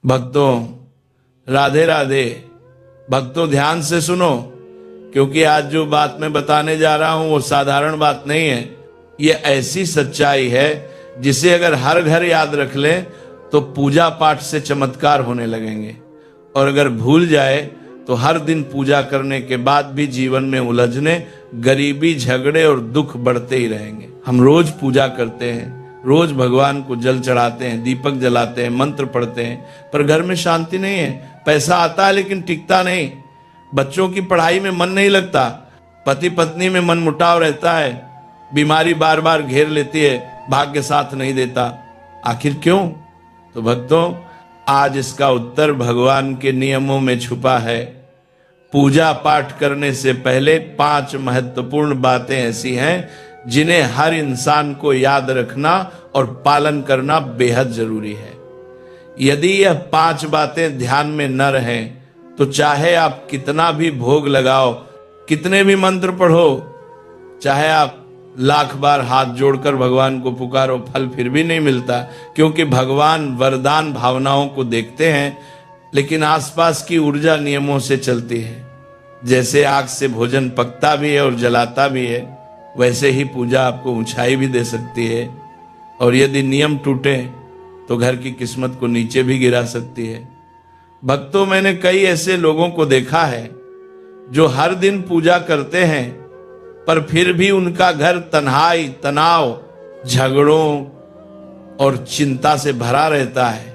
भक्तों राधे राधे। भक्तों ध्यान से सुनो, क्योंकि आज जो बात मैं बताने जा रहा हूं वो साधारण बात नहीं है। ये ऐसी सच्चाई है जिसे अगर हर घर याद रख ले तो पूजा पाठ से चमत्कार होने लगेंगे, और अगर भूल जाए तो हर दिन पूजा करने के बाद भी जीवन में उलझने, गरीबी, झगड़े और दुख बढ़ते ही रहेंगे। हम रोज पूजा करते हैं, रोज भगवान को जल चढ़ाते हैं, दीपक जलाते हैं, मंत्र पढ़ते हैं, पर घर में शांति नहीं है। पैसा आता है लेकिन टिकता नहीं, बच्चों की पढ़ाई में मन नहीं लगता, पति पत्नी में मन मुटाव रहता है, बीमारी बार बार घेर लेती है, भाग्य साथ नहीं देता। आखिर क्यों? तो भक्तों आज इसका उत्तर भगवान के नियमों में छुपा है। पूजा पाठ करने से पहले 5 महत्वपूर्ण बातें ऐसी हैं जिन्हें हर इंसान को याद रखना और पालन करना बेहद जरूरी है। यदि यह 5 बातें ध्यान में न रहें तो चाहे आप कितना भी भोग लगाओ, कितने भी मंत्र पढ़ो, चाहे आप लाख बार हाथ जोड़कर भगवान को पुकारो, फल फिर भी नहीं मिलता, क्योंकि भगवान वरदान भावनाओं को देखते हैं लेकिन आसपास की ऊर्जा नियमों से चलती है। जैसे आग से भोजन पकता भी है और जलाता भी है, वैसे ही पूजा आपको ऊंचाई भी दे सकती है, और यदि नियम टूटे तो घर की किस्मत को नीचे भी गिरा सकती है। भक्तों मैंने कई ऐसे लोगों को देखा है जो हर दिन पूजा करते हैं पर फिर भी उनका घर तन्हाई, तनाव, झगड़ों और चिंता से भरा रहता है,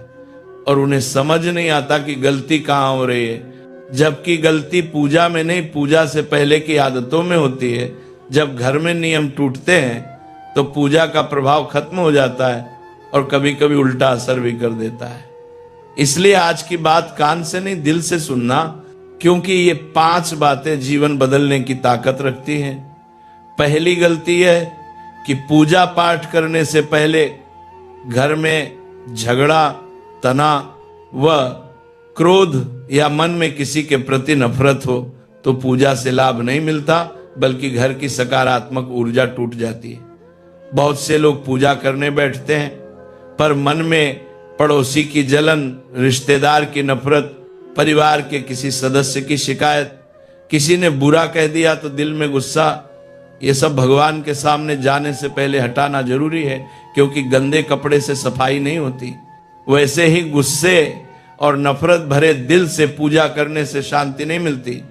और उन्हें समझ नहीं आता कि गलती कहाँ हो रही है। जबकि गलती पूजा में नहीं, पूजा से पहले की आदतों में होती है। जब घर में नियम टूटते हैं तो पूजा का प्रभाव खत्म हो जाता है और कभी कभी उल्टा असर भी कर देता है। इसलिए आज की बात कान से नहीं दिल से सुनना, क्योंकि ये 5 बातें जीवन बदलने की ताकत रखती हैं। पहली गलती है कि पूजा पाठ करने से पहले घर में झगड़ा, तनाव व क्रोध या मन में किसी के प्रति नफरत हो तो पूजा से लाभ नहीं मिलता, बल्कि घर की सकारात्मक ऊर्जा टूट जाती है। बहुत से लोग पूजा करने बैठते हैं पर मन में पड़ोसी की जलन, रिश्तेदार की नफरत, परिवार के किसी सदस्य की शिकायत, किसी ने बुरा कह दिया तो दिल में गुस्सा, ये सब भगवान के सामने जाने से पहले हटाना जरूरी है, क्योंकि गंदे कपड़े से सफाई नहीं होती। वैसे ही गुस्से और नफरत भरे दिल से पूजा करने से शांति नहीं मिलती।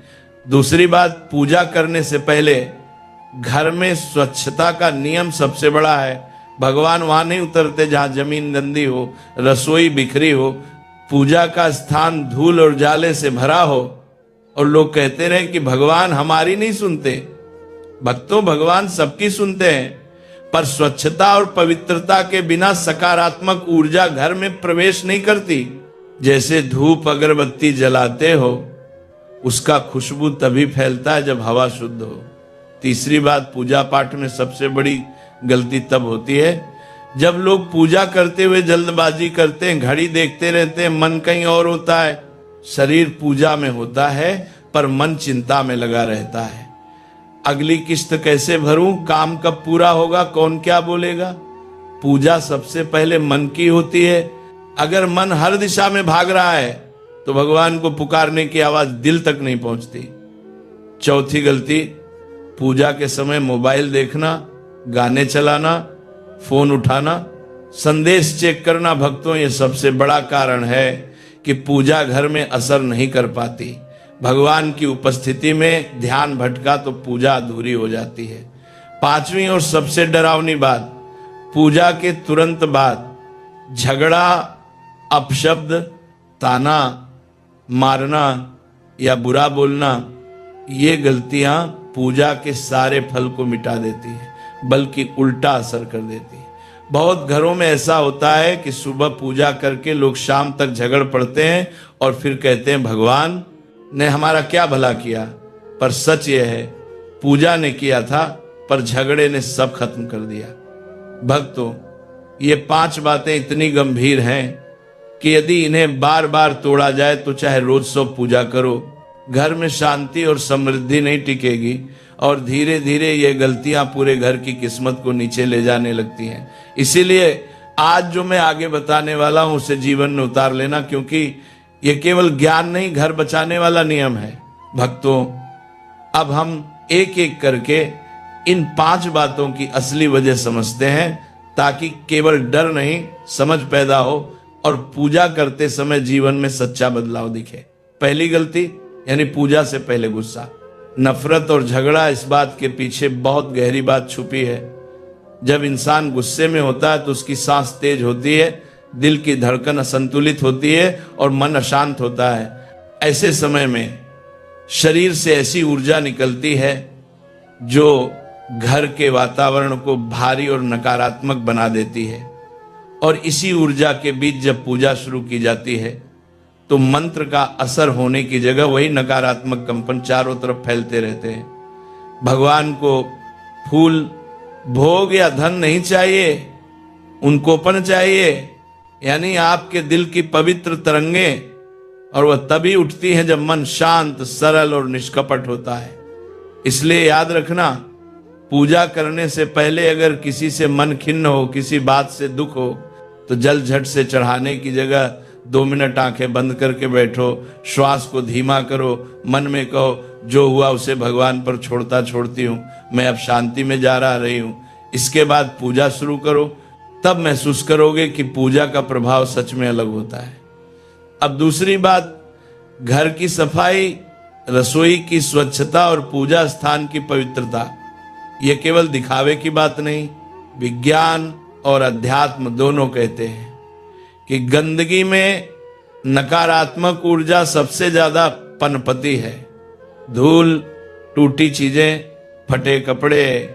दूसरी बात, पूजा करने से पहले घर में स्वच्छता का नियम सबसे बड़ा है। भगवान वहां नहीं उतरते जहां जमीन गंदी हो, रसोई बिखरी हो, पूजा का स्थान धूल और जाले से भरा हो और लोग कहते रहे कि भगवान हमारी नहीं सुनते। भक्तों भगवान सबकी सुनते हैं, पर स्वच्छता और पवित्रता के बिना सकारात्मक ऊर्जा घर में प्रवेश नहीं करती। जैसे धूप अगरबत्ती जलाते हो, उसका खुशबू तभी फैलता है जब हवा शुद्ध हो। तीसरी बात, पूजा पाठ में सबसे बड़ी गलती तब होती है जब लोग पूजा करते हुए जल्दबाजी करते हैं, घड़ी देखते रहते हैं, मन कहीं और होता है। शरीर पूजा में होता है पर मन चिंता में लगा रहता है। अगली किस्त कैसे भरूं, काम कब पूरा होगा, कौन क्या बोलेगा। पूजा सबसे पहले मन की होती है। अगर मन हर दिशा में भाग रहा है तो भगवान को पुकारने की आवाज दिल तक नहीं पहुंचती। चौथी गलती, पूजा के समय मोबाइल देखना, गाने चलाना, फोन उठाना, संदेश चेक करना। भक्तों ये सबसे बड़ा कारण है कि पूजा घर में असर नहीं कर पाती। भगवान की उपस्थिति में ध्यान भटका तो पूजा अधूरी हो जाती है। 5वीं और सबसे डरावनी बात, पूजा के तुरंत बाद झगड़ा, अपशब्द, ताना मारना या बुरा बोलना, ये गलतियां पूजा के सारे फल को मिटा देती है, बल्कि उल्टा असर कर देती है। बहुत घरों में ऐसा होता है कि सुबह पूजा करके लोग शाम तक झगड़ पड़ते हैं और फिर कहते हैं भगवान ने हमारा क्या भला किया। पर सच यह है, पूजा ने किया था पर झगड़े ने सब खत्म कर दिया। भक्तों ये 5 बातें इतनी गंभीर हैं कि यदि इन्हें बार बार तोड़ा जाए तो चाहे रोज 100 पूजा करो, घर में शांति और समृद्धि नहीं टिकेगी, और धीरे धीरे ये गलतियां पूरे घर की किस्मत को नीचे ले जाने लगती हैं। इसीलिए आज जो मैं आगे बताने वाला हूं उसे जीवन में उतार लेना, क्योंकि यह केवल ज्ञान नहीं, घर बचाने वाला नियम है। भक्तों, अब हम एक एक करके इन 5 बातों की असली वजह समझते हैं, ताकि केवल डर नहीं, समझ पैदा हो और पूजा करते समय जीवन में सच्चा बदलाव दिखे। पहली गलती यानी पूजा से पहले गुस्सा, नफरत और झगड़ा। इस बात के पीछे बहुत गहरी बात छुपी है। जब इंसान गुस्से में होता है तो उसकी सांस तेज होती है, दिल की धड़कन असंतुलित होती है और मन अशांत होता है। ऐसे समय में शरीर से ऐसी ऊर्जा निकलती है जो घर के वातावरण को भारी और नकारात्मक बना देती है। और इसी ऊर्जा के बीच जब पूजा शुरू की जाती है तो मंत्र का असर होने की जगह वही नकारात्मक कंपन चारों तरफ फैलते रहते हैं। भगवान को फूल, भोग या धन नहीं चाहिए, उनकोपन चाहिए, यानी आपके दिल की पवित्र तरंगें, और वह तभी उठती है जब मन शांत, सरल और निष्कपट होता है। इसलिए याद रखना, पूजा करने से पहले अगर किसी से मन खिन्न हो, किसी बात से दुख हो, तो जल झट से चढ़ाने की जगह 2 मिनट आंखें बंद करके बैठो, श्वास को धीमा करो, मन में कहो जो हुआ उसे भगवान पर छोड़ता छोड़ती हूँ, मैं अब शांति में जा रही हूँ। इसके बाद पूजा शुरू करो, तब महसूस करोगे कि पूजा का प्रभाव सच में अलग होता है। अब दूसरी बात, घर की सफाई, रसोई की स्वच्छता और पूजा स्थान की पवित्रता। यह केवल दिखावे की बात नहीं, विज्ञान और अध्यात्म दोनों कहते हैं कि गंदगी में नकारात्मक ऊर्जा सबसे ज्यादा पनपती है। धूल, टूटी चीजें, फटे कपड़े,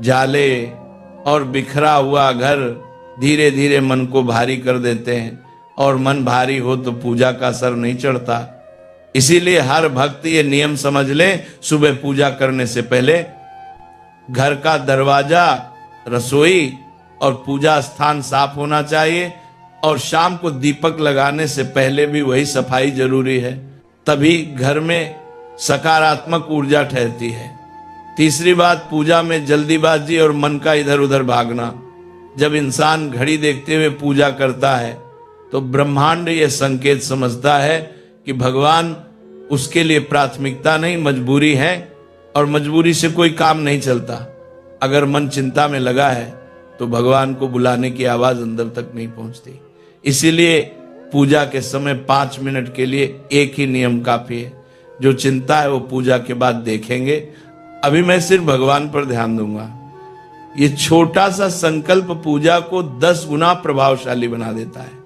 जाले और बिखरा हुआ घर धीरे धीरे मन को भारी कर देते हैं, और मन भारी हो तो पूजा का असर नहीं चढ़ता। इसीलिए हर भक्त ये नियम समझ ले, सुबह पूजा करने से पहले घर का दरवाजा, रसोई और पूजा स्थान साफ होना चाहिए, और शाम को दीपक लगाने से पहले भी वही सफाई जरूरी है। तभी घर में सकारात्मक ऊर्जा ठहरती है। तीसरी बात, पूजा में जल्दीबाजी और मन का इधर उधर भागना। जब इंसान घड़ी देखते हुए पूजा करता है तो ब्रह्मांड यह संकेत समझता है कि भगवान उसके लिए प्राथमिकता नहीं, मजबूरी है, और मजबूरी से कोई काम नहीं चलता। अगर मन चिंता में लगा है तो भगवान को बुलाने की आवाज अंदर तक नहीं पहुंचती। इसीलिए पूजा के समय 5 मिनट के लिए एक ही नियम काफी है। जो चिंता है वो पूजा के बाद देखेंगे। अभी मैं सिर्फ भगवान पर ध्यान दूंगा। ये छोटा सा संकल्प पूजा को 10 गुना प्रभावशाली बना देता है।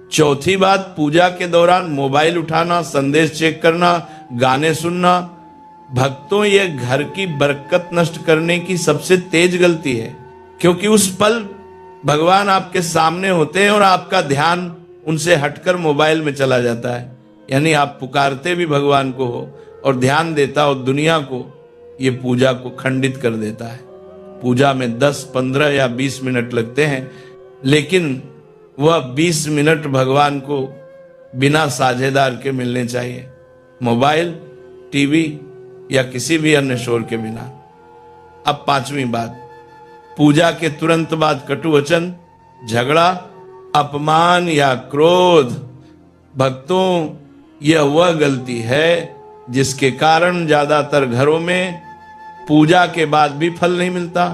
चौथी बात, पूजा के दौरान मोबाइल उठाना, संदेश चेक करना, गाने सुनना, भक्तों ये घर की बरकत नष्ट करने की सबसे तेज गलती है। क्योंकि उस पल भगवान आपके सामने होते हैं और आपका ध्यान उनसे हटकर मोबाइल में चला जाता है। यानी आप पुकारते भी भगवान को हो और ध्यान देता हो दुनिया को, ये पूजा को खंडित कर देता है। पूजा में 10, 15 या 20 मिनट लगते हैं, लेकिन वह 20 मिनट भगवान को बिना साझेदार के मिलने चाहिए, मोबाइल, टीवी या किसी भी अन्य शोर के बिना। अब 5वीं बात, पूजा के तुरंत बाद कटु वचन, झगड़ा, अपमान या क्रोध। भक्तों, यह वह गलती है जिसके कारण ज्यादातर घरों में पूजा के बाद भी फल नहीं मिलता।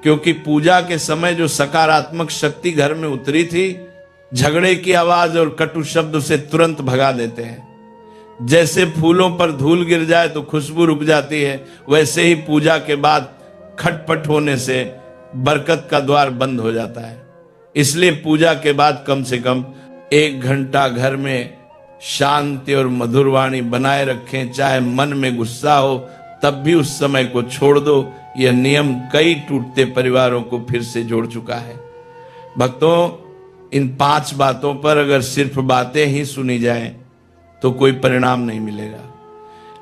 क्योंकि पूजा के समय जो सकारात्मक शक्ति घर में उतरी थी, झगड़े की आवाज और कटु शब्द उसे तुरंत भगा देते हैं। जैसे फूलों पर धूल गिर जाए तो खुशबू रुक जाती है, वैसे ही पूजा के बाद खटपट होने से बरकत का द्वार बंद हो जाता है। इसलिए पूजा के बाद कम से कम 1 घंटा घर में शांति और मधुर वाणी बनाए रखें। चाहे मन में गुस्सा हो तब भी उस समय को छोड़ दो। यह नियम कई टूटते परिवारों को फिर से जोड़ चुका है। भक्तों, इन 5 बातों पर अगर सिर्फ बातें ही सुनी जाएं तो कोई परिणाम नहीं मिलेगा,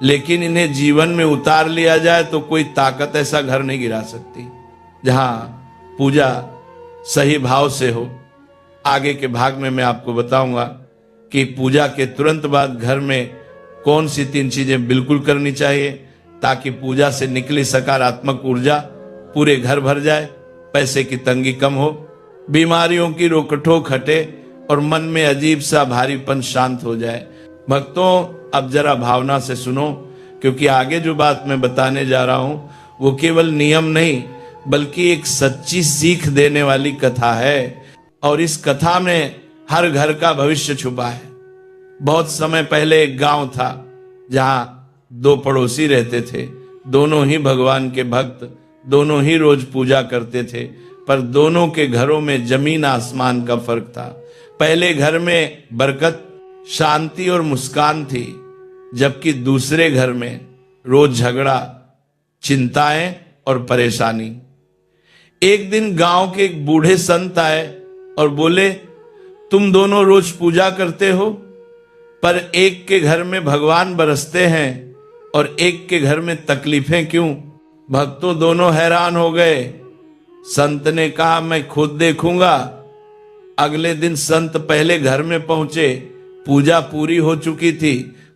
लेकिन इन्हें जीवन में उतार लिया जाए तो कोई ताकत ऐसा घर नहीं गिरा सकती जहां पूजा सही भाव से हो। आगे के भाग में मैं आपको बताऊंगा कि पूजा के तुरंत बाद घर में कौन सी 3 चीजें बिल्कुल करनी चाहिए ताकि पूजा से निकली सकारात्मक ऊर्जा पूरे घर भर जाए, पैसे की तंगी कम हो बीमारियों की रोकटोक हटे और मन में अजीब सा भारीपन शांत हो जाए। भक्तों, अब जरा भावना से सुनो, क्योंकि आगे जो बात मैं बताने जा रहा हूं वो केवल नियम नहीं बल्कि एक सच्ची सीख देने वाली कथा है। और इस कथा में हर घर का भविष्य छुपा है। बहुत समय पहले एक गांव था जहां दो पड़ोसी रहते थे। दोनों ही भगवान के भक्त, दोनों ही रोज पूजा करते थे, पर दोनों के घरों में जमीन आसमान का फर्क था। पहले घर में बरकत, शांति और मुस्कान थी, जबकि दूसरे घर में रोज झगड़ा, चिंताएं और परेशानी। एक दिन गांव के एक बूढ़े संत आए और बोले, तुम दोनों रोज पूजा करते हो, पर एक के घर में भगवान बरसते हैं और एक के घर में तकलीफें क्यों? भक्तों दोनों हैरान हो गए। संत ने कहा, मैं खुद देखूंगा। अगले दिन संत पहले घर में पहुंचे। पूजा पूरी हो चुकी थी,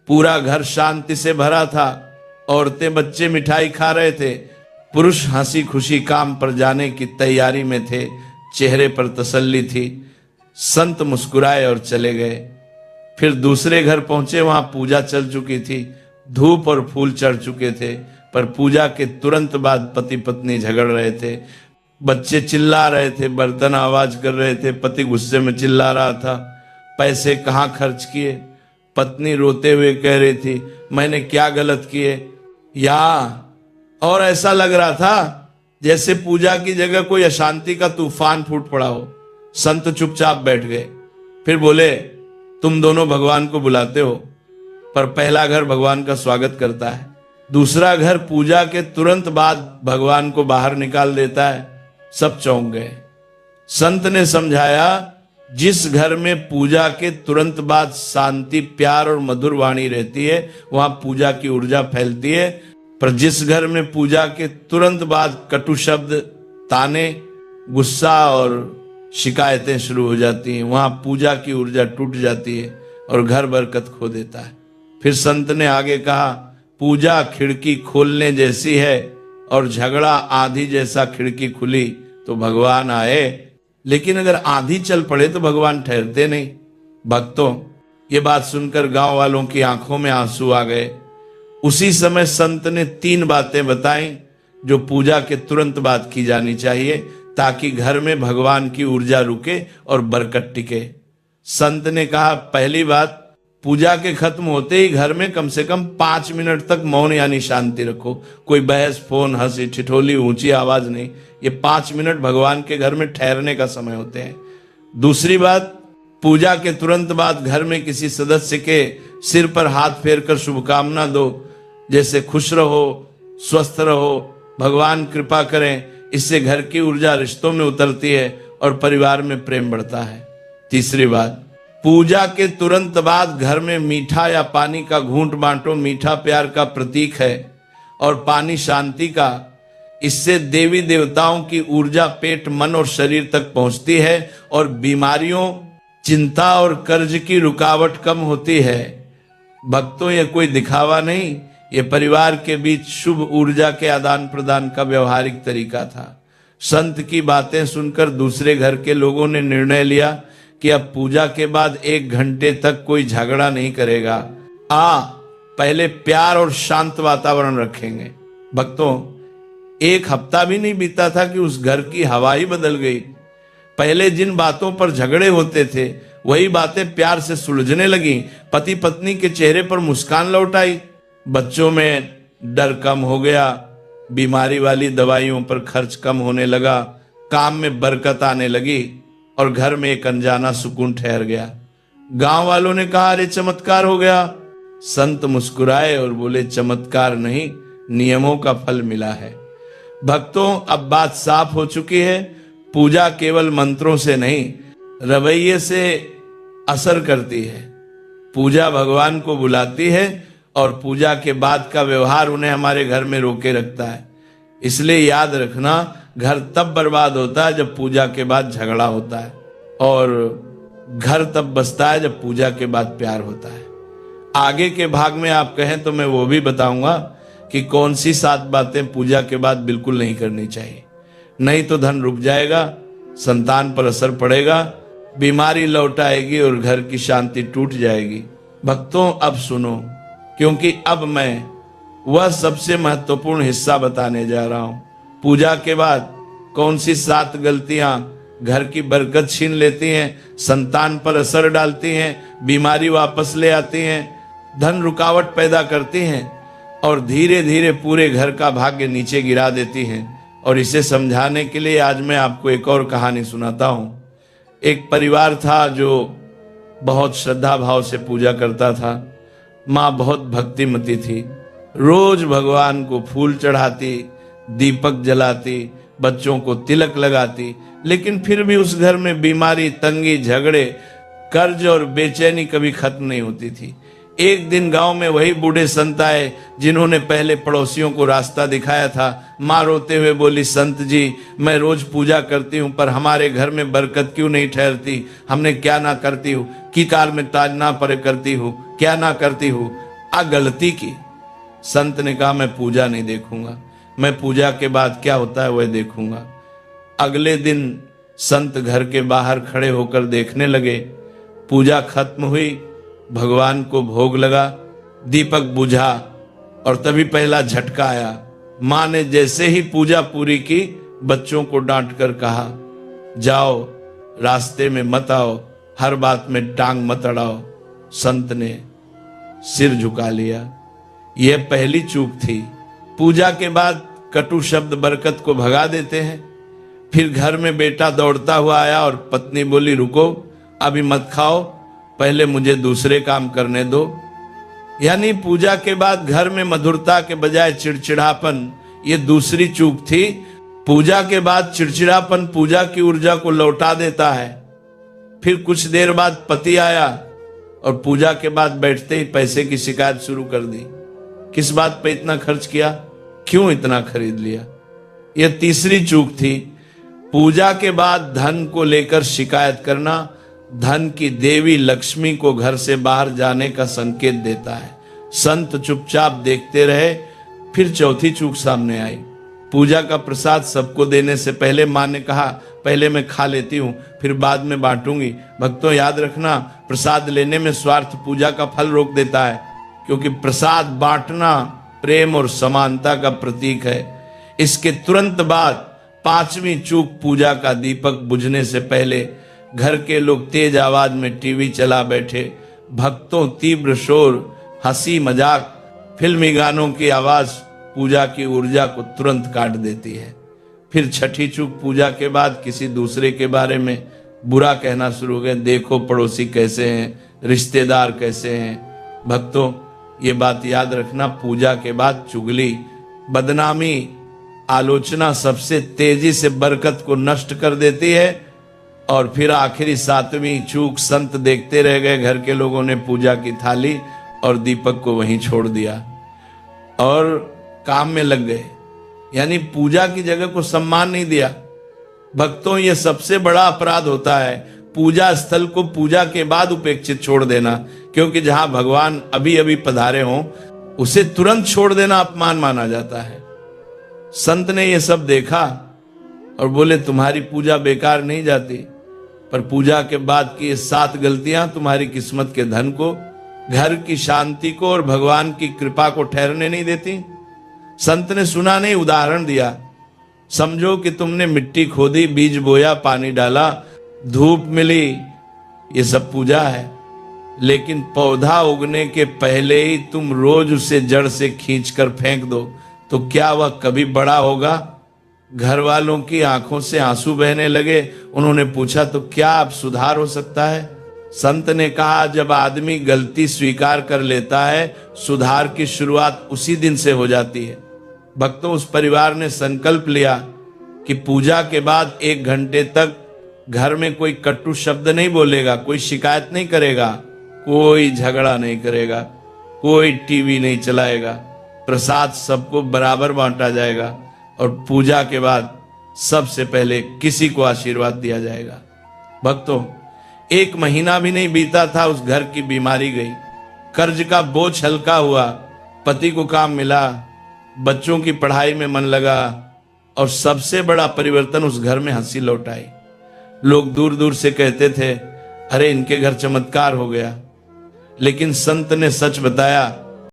पूरा घर शांति से भरा था। औरतें बच्चे मिठाई खा रहे थे, पुरुष हंसी खुशी काम पर जाने की तैयारी में थे, चेहरे पर तसल्ली थी। संत मुस्कुराए और चले गए। फिर दूसरे घर पहुंचे, वहां पूजा चल चुकी थी, धूप और फूल चढ़ चुके थे, पर पूजा के तुरंत बाद पति पत्नी झगड़ रहे थे। बच्चे चिल्ला रहे थे, बर्तन आवाज कर रहे थे, पति गुस्से में चिल्ला रहा था, पैसे कहाँ खर्च किए? पत्नी रोते हुए कह रही थी, मैंने क्या गलत किए? और ऐसा लग रहा था जैसे पूजा की जगह कोई अशांति का तूफान फूट पड़ा हो। संत चुपचाप बैठ गए। फिर बोले, तुम दोनों भगवान को बुलाते हो, पर पहला घर भगवान का स्वागत करता है, दूसरा घर पूजा के तुरंत बाद भगवान को बाहर निकाल देता है। सब चौंक गए। संत ने समझाया, जिस घर में पूजा के तुरंत बाद शांति, प्यार और मधुर वाणी रहती है, वहां पूजा की ऊर्जा फैलती है। पर जिस घर में पूजा के तुरंत बाद कटु शब्द, ताने, गुस्सा और शिकायतें शुरू हो जाती हैं, वहां पूजा की ऊर्जा टूट जाती है और घर बरकत खो देता है। फिर संत ने आगे कहा, पूजा खिड़की खोलने जैसी है और झगड़ा आंधी जैसा खिड़की खुली तो भगवान आए, लेकिन अगर आंधी चल पड़े तो भगवान ठहरते नहीं। भक्तों, ये बात सुनकर गांव वालों की आंखों में आंसू आ गए। उसी समय संत ने 3 बातें बताई जो पूजा के तुरंत बाद की जानी चाहिए, ताकि घर में भगवान की ऊर्जा रुके और बरकत टिके। संत ने कहा, पहली बात, पूजा के खत्म होते ही घर में कम से कम 5 मिनट तक मौन यानी शांति रखो। कोई बहस, फोन, हंसी ठिठोली, ऊंची आवाज नहीं। ये 5 मिनट भगवान के घर में ठहरने का समय होते हैं। दूसरी बात, पूजा के तुरंत बाद घर में किसी सदस्य के सिर पर हाथ फेरकर शुभकामना दो, जैसे खुश रहो, स्वस्थ रहो, भगवान कृपा करें। इससे घर की ऊर्जा रिश्तों में उतरती है और परिवार में प्रेम बढ़ता है। तीसरी बात, पूजा के तुरंत बाद घर में मीठा या पानी का घूंट बांटो। मीठा प्यार का प्रतीक है और पानी शांति का। इससे देवी देवताओं की ऊर्जा पेट, मन और शरीर तक पहुंचती है और बीमारियों, चिंता और कर्ज की रुकावट कम होती है। भक्तों, ये कोई दिखावा नहीं, ये परिवार के बीच शुभ ऊर्जा के आदान प्रदान का व्यवहारिक तरीका था। संत की बातें सुनकर दूसरे घर के लोगों ने निर्णय लिया कि अब पूजा के बाद 1 घंटे तक कोई झगड़ा नहीं करेगा। पहले प्यार और शांत वातावरण रखेंगे। भक्तों, 1 हफ्ता भी नहीं बीता था कि उस घर की हवा ही बदल गई। पहले जिन बातों पर झगड़े होते थे, वही बातें प्यार से सुलझने लगी। पति पत्नी के चेहरे पर मुस्कान लौट आई। बच्चों में डर कम हो गया, बीमारी वाली दवाइयों पर खर्च कम होने लगा, काम में बरकत आने लगी और घर में एक अनजाना सुकून ठहर गया। गांव वालों ने कहा, अरे चमत्कार हो गया। संत मुस्कुराए और बोले, चमत्कार नहीं, नियमों का फल मिला है। भक्तों, अब बात साफ हो चुकी है। पूजा केवल मंत्रों से नहीं, रवैये से असर करती है। पूजा भगवान को बुलाती है और पूजा के बाद का व्यवहार उन्हें हमारे घर में रोके रखता है। इसलिए याद रखना, घर तब बर्बाद होता है जब पूजा के बाद झगड़ा होता है, और घर तब बसता है जब पूजा के बाद प्यार होता है। आगे के भाग में आप कहें तो मैं वो भी बताऊंगा कि कौन सी 7 बातें पूजा के बाद बिल्कुल नहीं करनी चाहिए, नहीं तो धन रुक जाएगा, संतान पर असर पड़ेगा, बीमारी लौट आएगी और घर की शांति टूट जाएगी। भक्तों अब सुनो, क्योंकि अब मैं वह सबसे महत्वपूर्ण हिस्सा बताने जा रहा हूं। पूजा के बाद कौन सी 7 गलतियां घर की बरकत छीन लेती हैं, संतान पर असर डालती हैं, बीमारी वापस ले आती हैं, धन रुकावट पैदा करती हैं और धीरे धीरे पूरे घर का भाग्य नीचे गिरा देती हैं। और इसे समझाने के लिए आज मैं आपको एक और कहानी सुनाता हूं। एक परिवार था जो बहुत श्रद्धा भाव से पूजा करता था। माँ बहुत भक्तिमती थी, रोज भगवान को फूल चढ़ाती, दीपक जलाती, बच्चों को तिलक लगाती, लेकिन फिर भी उस घर में बीमारी, तंगी, झगड़े, कर्ज और बेचैनी कभी खत्म नहीं होती थी। एक दिन गांव में वही बूढ़े संत आए जिन्होंने पहले पड़ोसियों को रास्ता दिखाया था। माँ रोते हुए बोली, संत जी, मैं रोज पूजा करती हूँ पर हमारे घर में बरकत क्यों नहीं ठहरती? हमने क्या ना करती हूँ, की काल में ताज ना पर करती हूँ, क्या ना करती हूँ, आ गलती की। संत ने कहा, मैं पूजा नहीं देखूंगा, मैं पूजा के बाद क्या होता है वह देखूंगा। अगले दिन संत घर के बाहर खड़े होकर देखने लगे। पूजा खत्म हुई, भगवान को भोग लगा, दीपक बुझा और तभी पहला झटका आया। माँ ने जैसे ही पूजा पूरी की, बच्चों को डांट कर कहा, जाओ, रास्ते में मत आओ, हर बात में टांग मत अड़ाओ। संत ने सिर झुका लिया। यह पहली चूक थी। पूजा के बाद कटु शब्द बरकत को भगा देते हैं। फिर घर में बेटा दौड़ता हुआ आया और पत्नी बोली, रुको, अभी मत खाओ, पहले मुझे दूसरे काम करने दो। यानी पूजा के बाद घर में मधुरता के बजाय चिड़चिड़ापन, ये दूसरी चूक थी। पूजा के बाद चिड़चिड़ापन पूजा की ऊर्जा को लौटा देता है। फिर कुछ देर बाद पति आया और पूजा के बाद बैठते ही पैसे की शिकायत शुरू कर दी। किस बात पे इतना खर्च किया, क्यों इतना खरीद लिया? यह तीसरी चूक थी। पूजा के बाद धन को लेकर शिकायत करना धन की देवी लक्ष्मी को घर से बाहर जाने का संकेत देता है। संत चुपचाप देखते रहे। फिर चौथी चूक सामने आई। पूजा का प्रसाद सबको देने से पहले माँ ने कहा, पहले मैं खा लेती हूँ, फिर बाद में बांटूंगी। भक्तों याद रखना, प्रसाद लेने में स्वार्थ पूजा का फल रोक देता है, क्योंकि प्रसाद बांटना प्रेम और समानता का प्रतीक है। इसके तुरंत बाद 5वीं चूक, पूजा का दीपक बुझने से पहले घर के लोग तेज आवाज में टीवी चला बैठे। भक्तों तीव्र शोर, हंसी मजाक, फिल्मी गानों की आवाज पूजा की ऊर्जा को तुरंत काट देती है। फिर छठी चूक, पूजा के बाद किसी दूसरे के बारे में बुरा कहना शुरू हो गए। देखो पड़ोसी कैसे हैं, रिश्तेदार कैसे हैं। भक्तों ये बात याद रखना, पूजा के बाद चुगली, बदनामी, आलोचना सबसे तेजी से बरकत को नष्ट कर देती है। और फिर आखिरी 7वीं चूक, संत देखते रह गए। घर के लोगों ने पूजा की थाली और दीपक को वहीं छोड़ दिया और काम में लग गए, यानी पूजा की जगह को सम्मान नहीं दिया। भक्तों ये सबसे बड़ा अपराध होता है, पूजा स्थल को पूजा के बाद उपेक्षित छोड़ देना, क्योंकि जहां भगवान अभी अभी पधारे हों उसे तुरंत छोड़ देना अपमान माना जाता है। संत ने यह सब देखा और बोले, तुम्हारी पूजा बेकार नहीं जाती, पर पूजा के बाद की ये 7 गलतियां तुम्हारी किस्मत के धन को, घर की शांति को और भगवान की कृपा को ठहरने नहीं देती। संत ने सुना नहीं, उदाहरण दिया। समझो कि तुमने मिट्टी खोदी, बीज बोया, पानी डाला, धूप मिली, ये सब पूजा है। लेकिन पौधा उगने के पहले ही तुम रोज उसे जड़ से खींचकर फेंक दो, तो क्या वह कभी बड़ा होगा? घर वालों की आंखों से आंसू बहने लगे। उन्होंने पूछा, तो क्या अब सुधार हो सकता है? संत ने कहा, जब आदमी गलती स्वीकार कर लेता है, सुधार की शुरुआत उसी दिन से हो जाती है। भक्तों उस परिवार ने संकल्प लिया कि पूजा के बाद 1 घंटे तक घर में कोई कटु शब्द नहीं बोलेगा, कोई शिकायत नहीं करेगा, कोई झगड़ा नहीं करेगा, कोई टीवी नहीं चलाएगा, प्रसाद सबको बराबर बांटा जाएगा और पूजा के बाद सबसे पहले किसी को आशीर्वाद दिया जाएगा। भक्तों 1 महीना भी नहीं बीता था, उस घर की बीमारी गई, कर्ज का बोझ हल्का हुआ, पति को काम मिला, बच्चों की पढ़ाई में मन लगा और सबसे बड़ा परिवर्तन, उस घर में हंसी लौट आई। लोग दूर दूर से कहते थे, अरे इनके घर चमत्कार हो गया। लेकिन संत ने सच बताया